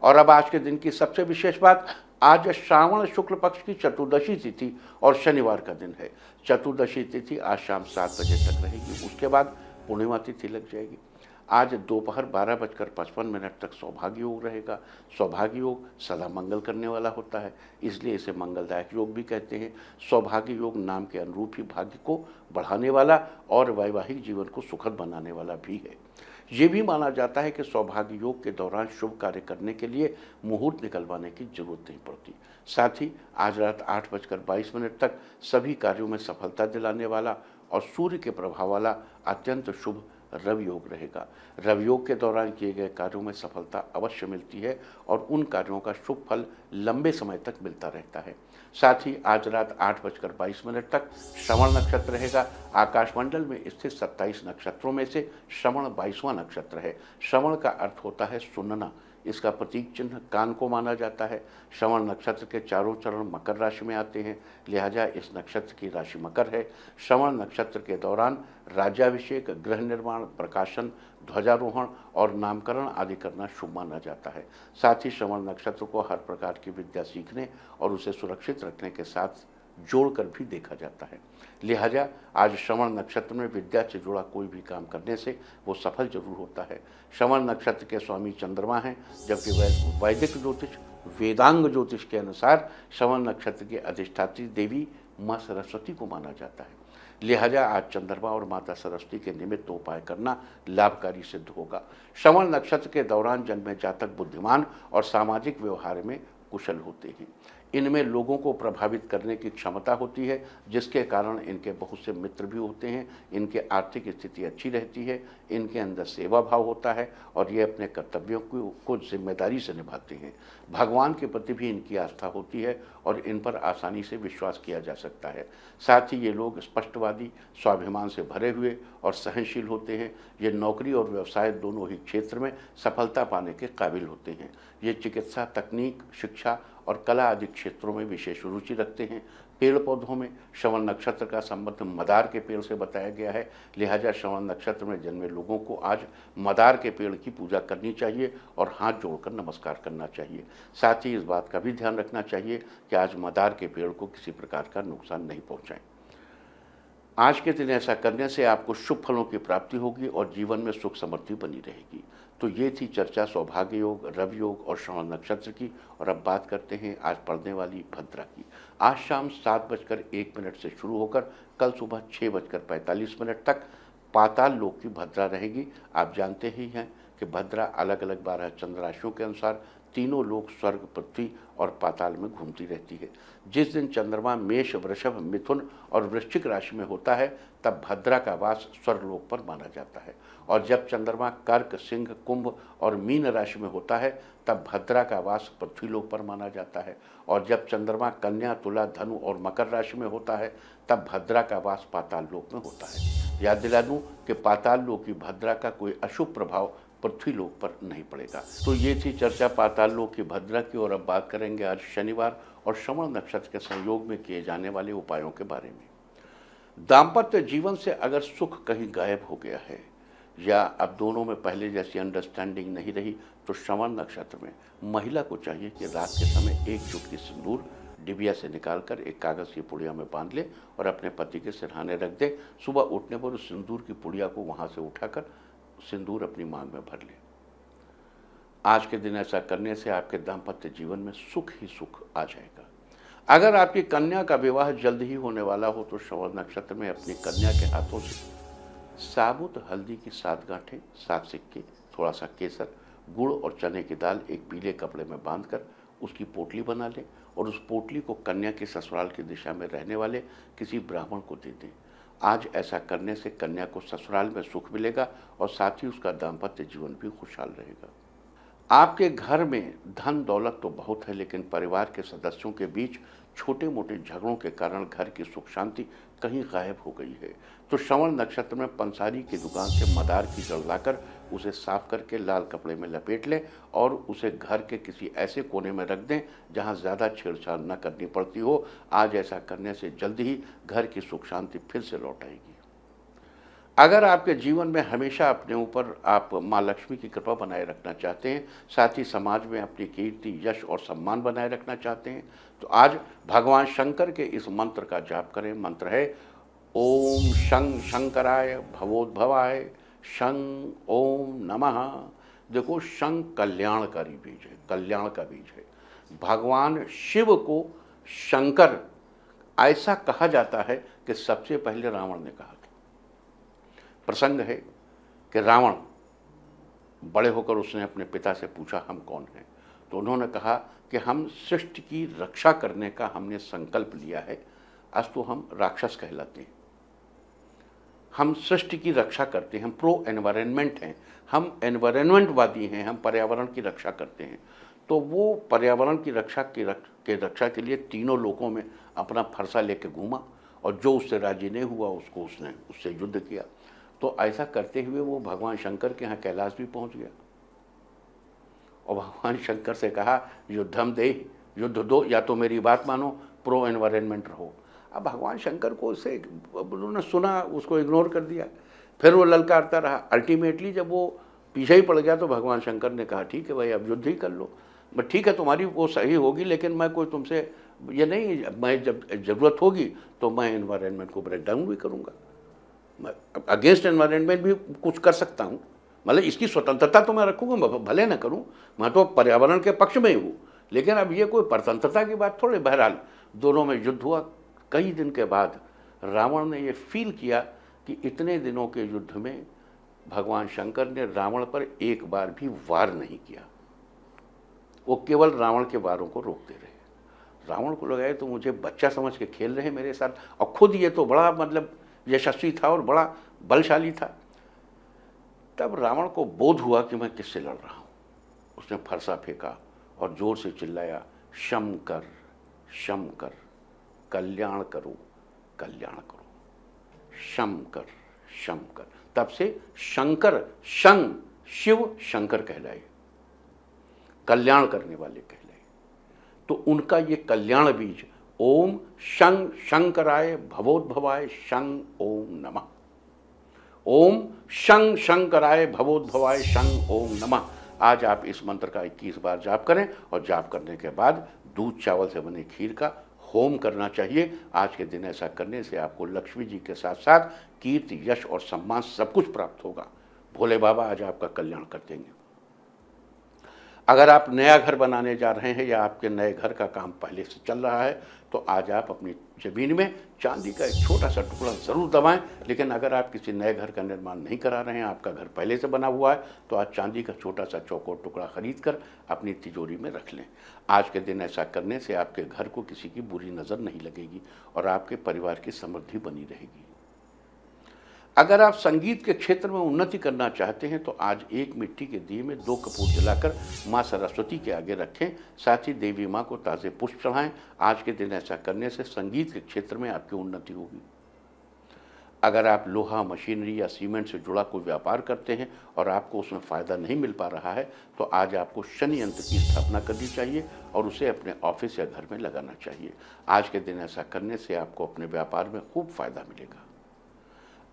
और अब आज के दिन की सबसे विशेष बात, आज श्रावण शुक्ल पक्ष की चतुर्दशी तिथि और शनिवार का दिन है। चतुर्दशी तिथि आज शाम 7 बजे तक रहेगी, उसके बाद पूर्णिमा तिथि लग जाएगी। आज दोपहर 12:55 तक सौभाग्य योग रहेगा। सौभाग्य योग सदा मंगल करने वाला होता है, इसलिए इसे मंगलदायक योग भी कहते हैं। सौभाग्य योग नाम के अनुरूप ही भाग्य को बढ़ाने वाला और वैवाहिक जीवन को सुखद बनाने वाला भी है। ये भी माना जाता है कि सौभाग्य योग के दौरान शुभ कार्य करने के लिए मुहूर्त निकलवाने की जरूरत नहीं पड़ती। साथ ही आज रात 8:22 तक सभी कार्यों में सफलता दिलाने वाला और सूर्य के प्रभाव वाला अत्यंत शुभ रवि योग रहेगा। रवि योग के दौरान किए गए कार्यों में सफलता अवश्य मिलती है और उन कार्यों का शुभ फल लंबे समय तक मिलता रहता है। साथ ही आज रात 8:22 तक श्रवण नक्षत्र रहेगा। आकाशमंडल में स्थित 27 नक्षत्रों में से श्रवण 22वां नक्षत्र है। श्रवण का अर्थ होता है सुनना, इसका प्रतीक चिन्ह कान को माना जाता है। श्रवण नक्षत्र के चारों चरण मकर राशि में आते हैं, लिहाजा इस नक्षत्र की राशि मकर है। श्रवण नक्षत्र के दौरान राज्याभिषेक, गृह निर्माण, प्रकाशन, ध्वजारोहण और नामकरण आदि करना शुभ माना जाता है। साथ ही श्रवण नक्षत्र को हर प्रकार की विद्या सीखने और उसे सुरक्षित रखने के साथ जोड़कर भी देखा जाता है। लिहाजा आज श्रवण नक्षत्र में विद्या से जुड़ा कोई भी काम करने से वो सफल जरूर होता है। श्रवण नक्षत्र के स्वामी चंद्रमा हैं, जबकि वैदिक ज्योतिष वेदांग ज्योतिष के अनुसार श्रवण नक्षत्र की अधिष्ठात्री देवी माँ सरस्वती को माना जाता है। लिहाजा आज चंद्रमा और माता सरस्वती के निमित्त उपाय करना लाभकारी सिद्ध होगा। श्रवण नक्षत्र के दौरान जन्मे जातक बुद्धिमान और सामाजिक व्यवहार में कुशल होते हैं। इनमें लोगों को प्रभावित करने की क्षमता होती है, जिसके कारण इनके बहुत से मित्र भी होते हैं। इनके आर्थिक स्थिति अच्छी रहती है, इनके अंदर सेवा भाव होता है और ये अपने कर्तव्यों को जिम्मेदारी से निभाते हैं। भगवान के प्रति भी इनकी आस्था होती है और इन पर आसानी से विश्वास किया जा सकता है। साथ ही ये लोग स्पष्टवादी, स्वाभिमान से भरे हुए और सहनशील होते हैं। ये नौकरी और व्यवसाय दोनों ही क्षेत्र में सफलता पाने के काबिल होते हैं। ये चिकित्सा, तकनीक, शिक्षा और कला आदि क्षेत्रों में विशेष रुचि रखते हैं। पेड़ पौधों में श्रवण नक्षत्र का संबंध मदार के पेड़ से बताया गया है, लिहाजा श्रवण नक्षत्र में जन्मे लोगों को आज मदार के पेड़ की पूजा करनी चाहिए और हाथ जोड़कर नमस्कार करना चाहिए। साथ ही इस बात का भी ध्यान रखना चाहिए कि आज मदार के पेड़ को किसी प्रकार का नुकसान नहीं पहुँचाएं। आज के दिन ऐसा करने से आपको शुभ फलों की प्राप्ति होगी और जीवन में सुख समृद्धि बनी रहेगी। तो ये थी चर्चा सौभाग्य योग, रवि योग और श्रवण नक्षत्र की। और अब बात करते हैं आज पड़ने वाली भद्रा की। आज शाम 7:01 से शुरू होकर कल सुबह 6:45 तक पाताल लोक की भद्रा रहेगी। आप जानते ही हैं कि भद्रा अलग अलग 12 चंद्र राशियों के अनुसार तीनों लोक, स्वर्ग, पृथ्वी और पाताल में घूमती रहती है। जिस दिन चंद्रमा मेष, वृषभ, मिथुन और वृश्चिक राशि में होता है तब भद्रा का वास स्वर्गलोक पर माना जाता है, और जब चंद्रमा कर्क, सिंह, कुंभ और मीन राशि में होता है तब भद्रा का वास पृथ्वीलोक पर माना जाता है, और जब चंद्रमा कन्या, तुला, धनु और मकर राशि में होता है तब भद्रा का वास पाताल लोक में होता है। याद दिला दूं कि पाताल लोक की भद्रा का कोई अशुभ प्रभाव पृथ्वी लोक पर नहीं पड़ेगा। तो ये थी चर्चा पाताल लोक की भद्रा की। और अब बात करेंगे आज शनिवार और श्रवण नक्षत्र के संयोग में किए जाने वाले उपायों के बारे में। दाम्पत्य जीवन से अगर सुख कहीं गायब हो गया है या अब दोनों में पहले जैसी अंडरस्टैंडिंग नहीं रही, तो श्रवण नक्षत्र में महिला को चाहिए कि रात के समय एक चुटकी सिंदूर डिबिया से निकालकर एक कागज़ की पुड़िया में बांध ले और अपने पति के सिरहाने रख दे। सुबह उठने पर उस सिंदूर की पुड़िया को वहाँ से उठाकर सिंदूर अपनी मांग में भर ले। आज के दिन ऐसा करने से आपके दाम्पत्य जीवन में सुख ही सुख आ जाएगा। अगर आपकी कन्या का विवाह जल्द ही होने वाला हो तो श्रवण नक्षत्र में अपनी कन्या के हाथों से साबुत हल्दी की 7 गांठें, 7 सिक्के, थोड़ा सा केसर, गुड़ और चने की दाल एक पीले कपड़े में बांधकर उसकी पोटली बना लें और उस पोटली को कन्या के ससुराल की दिशा में रहने वाले किसी ब्राह्मण को दे दें। आज ऐसा करने से कन्या को ससुराल में सुख मिलेगा और साथ ही उसका दाम्पत्य जीवन भी खुशहाल रहेगा। आपके घर में धन दौलत तो बहुत है, लेकिन परिवार के सदस्यों के बीच छोटे मोटे झगड़ों के कारण घर की सुख शांति कहीं गायब हो गई है। तो श्रवण नक्षत्र में पंसारी की दुकान से मदार की जड़ लाकर उसे साफ करके लाल कपड़े में लपेट लें और उसे घर के किसी ऐसे कोने में रख दें जहां ज़्यादा छेड़छाड़ न करनी पड़ती हो। आज ऐसा करने से जल्द ही घर की सुख शांति फिर से लौट आएगी। अगर आपके जीवन में हमेशा अपने ऊपर आप माँ लक्ष्मी की कृपा बनाए रखना चाहते हैं, साथ ही समाज में अपनी कीर्ति, यश और सम्मान बनाए रखना चाहते हैं, तो आज भगवान शंकर के इस मंत्र का जाप करें। मंत्र है ओम शं शंकराय भवोद्भवाय शं ओम नमः। देखो, शं कल्याणकारी बीज है, कल्याण का बीज है। भगवान शिव को शंकर ऐसा कहा जाता है कि सबसे पहले रावण ने कहा था। प्रसंग है कि रावण बड़े होकर उसने अपने पिता से पूछा हम कौन हैं, तो उन्होंने कहा कि हम सृष्टि की रक्षा करने का हमने संकल्प लिया है, आज तो हम राक्षस कहलाते हैं। हम सृष्टि की रक्षा करते हैं, हम प्रो एनवायरनमेंट हैं, हम एनवायरनमेंटवादी हैं, हम पर्यावरण की रक्षा करते हैं। तो वो पर्यावरण की रक्षा के लिए तीनों लोकों में अपना फरसा लेके घूमा, और जो उससे राजी नहीं हुआ उसने उससे युद्ध किया। तो ऐसा करते हुए वो भगवान शंकर के यहाँ कैलाश भी पहुँच गया, और भगवान शंकर से कहा युद्धम दे, युद्ध दो, या तो मेरी बात मानो, प्रो एनवायरनमेंट रहो। अब भगवान शंकर को उससे उन्होंने सुना, उसको इग्नोर कर दिया, फिर वो ललकारता रहा। अल्टीमेटली जब वो पीछे ही पड़ गया तो भगवान शंकर ने कहा ठीक है भाई, अब युद्ध ही कर लो, बट ठीक है तुम्हारी वो सही होगी, लेकिन मैं कोई तुमसे ये नहीं, मैं जब ज़रूरत होगी तो मैं एनवायरनमेंट को ब्रेक डाउन भी करूँगा, मैं अगेंस्ट एनवायरनमेंट भी कुछ कर सकता हूँ, मतलब इसकी स्वतंत्रता तो मैं रखूँगा, भले ना करूँ, मैं तो पर्यावरण के पक्ष में ही हूँ, लेकिन अब ये कोई परतंत्रता की बात थोड़ी। बहरहाल दोनों में युद्ध हुआ। कई दिन के बाद रावण ने ये फील किया कि इतने दिनों के युद्ध में भगवान शंकर ने रावण पर एक बार भी वार नहीं किया, वो केवल रावण के वारों को रोकते रहे। रावण को लगा तो मुझे बच्चा समझ के खेल रहे हैं मेरे साथ, और खुद ये तो बड़ा मतलब यशस्वी था और बड़ा बलशाली था। तब रावण को बोध हुआ कि मैं किससे लड़ रहा हूँ। उसने फरसा फेंका और जोर से चिल्लाया शंकर शंकर, कल्याण करो कल्याण करो, शंकर शंकर। तब से शंकर, शं शिव शंकर कहलाए, कल्याण करने वाले कहलाए। तो उनका ये कल्याण बीज ओम शं शंकराय भवोद्भवाय शं ओम नमः, ओम शं शंकराय भवोद्भवाय शं ओम नमः। आज आप इस मंत्र का 21 बार जाप करें, और जाप करने के बाद दूध चावल से बने खीर का होम करना चाहिए। आज के दिन ऐसा करने से आपको लक्ष्मी जी के साथ साथ कीर्ति, यश और सम्मान सब कुछ प्राप्त होगा। भोले बाबा आज आपका कल्याण कर देंगे। अगर आप नया घर बनाने जा रहे हैं या आपके नए घर का काम पहले से चल रहा है, तो आज आप अपनी ज़मीन में चांदी का एक छोटा सा टुकड़ा ज़रूर दबाएं। लेकिन अगर आप किसी नए घर का निर्माण नहीं करा रहे हैं, आपका घर पहले से बना हुआ है, तो आज चांदी का छोटा सा चौकोर टुकड़ा खरीद कर अपनी तिजोरी में रख लें। आज के दिन ऐसा करने से आपके घर को किसी की बुरी नज़र नहीं लगेगी और आपके परिवार की समृद्धि बनी रहेगी। अगर आप संगीत के क्षेत्र में उन्नति करना चाहते हैं, तो आज एक मिट्टी के दिए में 2 कपूर जलाकर माँ सरस्वती के आगे रखें, साथ ही देवी माँ को ताज़े पुष्प चढ़ाएं। आज के दिन ऐसा करने से संगीत के क्षेत्र में आपकी उन्नति होगी। अगर आप लोहा, मशीनरी या सीमेंट से जुड़ा कोई व्यापार करते हैं और आपको उसमें फ़ायदा नहीं मिल पा रहा है, तो आज आपको शनि यंत्र की स्थापना करनी चाहिए और उसे अपने ऑफिस या घर में लगाना चाहिए। आज के दिन ऐसा करने से आपको अपने व्यापार में खूब फ़ायदा मिलेगा।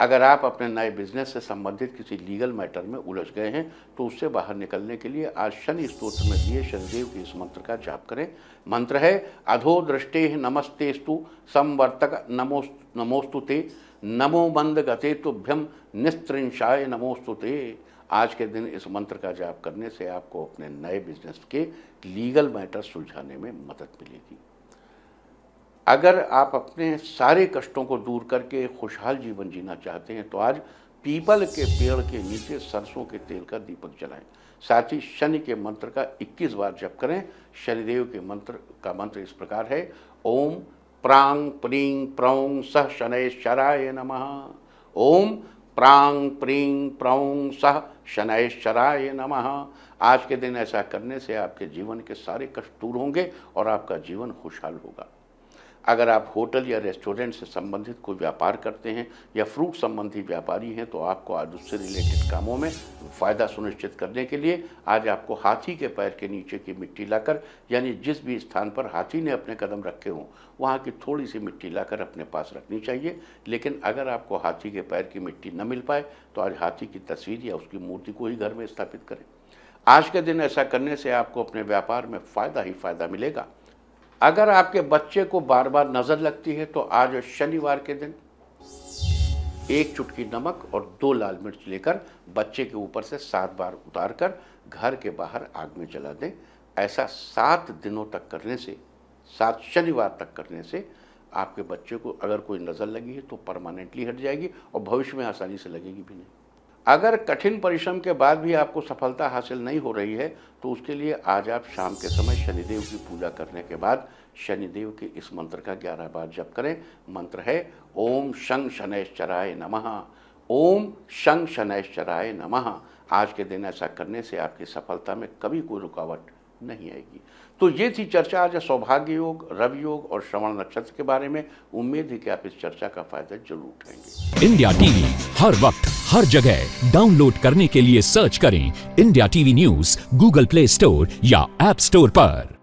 अगर आप अपने नए बिजनेस से संबंधित किसी लीगल मैटर में उलझ गए हैं, तो उससे बाहर निकलने के लिए आज शनि स्तोत्र में दिए शनिदेव के इस मंत्र का जाप करें। मंत्र है अधो दृष्टे नमस्तेस्तु संवर्तक नमोस्तु ते, नमो मंद गते तुभ्यम निस्त्रिंशाय नमोस्तु ते। आज के दिन इस मंत्र का जाप करने से आपको अपने नए बिजनेस के लीगल मैटर सुलझाने में मदद मिलेगी। अगर आप अपने सारे कष्टों को दूर करके खुशहाल जीवन जीना चाहते हैं, तो आज पीपल के पेड़ के नीचे सरसों के तेल का दीपक जलाएं। साथ ही शनि के मंत्र का 21 बार जप करें। शनिदेव के मंत्र का मंत्र इस प्रकार है ओम प्रांग प्रीं प्रौं सह शनैश्चराय नमः, ओम प्रांग प्रीं प्रौं सह शनैश्चराय नमः। आज के दिन ऐसा करने से आपके जीवन के सारे कष्ट दूर होंगे और आपका जीवन खुशहाल होगा। अगर आप होटल या रेस्टोरेंट से संबंधित कोई व्यापार करते हैं या फ्रूट संबंधी व्यापारी हैं तो आपको आज उससे रिलेटेड कामों में फ़ायदा सुनिश्चित करने के लिए आज आपको हाथी के पैर के नीचे की मिट्टी लाकर, यानी जिस भी स्थान पर हाथी ने अपने कदम रखे हों वहाँ की थोड़ी सी मिट्टी लाकर अपने पास रखनी चाहिए। लेकिन अगर आपको हाथी के पैर की मिट्टी न मिल पाए तो आज हाथी की तस्वीर या उसकी मूर्ति को ही घर में स्थापित करें। आज के दिन ऐसा करने से आपको अपने व्यापार में फ़ायदा ही फ़ायदा मिलेगा। अगर आपके बच्चे को बार बार नज़र लगती है तो आज शनिवार के दिन 1 चुटकी नमक और 2 लाल मिर्च लेकर बच्चे के ऊपर से 7 बार उतारकर घर के बाहर आग में जला दें। ऐसा 7 दिनों तक करने से, 7 शनिवार तक करने से आपके बच्चे को अगर कोई नज़र लगी है तो परमानेंटली हट जाएगी और भविष्य में आसानी से लगेगी भी नहीं। अगर कठिन परिश्रम के बाद भी आपको सफलता हासिल नहीं हो रही है तो उसके लिए आज आप शाम के समय शनिदेव की पूजा करने के बाद शनिदेव के इस मंत्र का 11 बार जप करें। मंत्र है ओम शं शनैश्चराय नमः, ओम शं शनैश्चराय नमः। आज के दिन ऐसा करने से आपकी सफलता में कभी कोई रुकावट नहीं आएगी। तो ये थी चर्चा आज सौभाग्य योग, रवि योग और श्रवण नक्षत्र के बारे में। उम्मीद है कि आप इस चर्चा का फायदा जरूर उठाएंगे। इंडिया टीवी हर वक्त हर जगह डाउनलोड करने के लिए सर्च करें India TV news Google play store या ऐप स्टोर पर।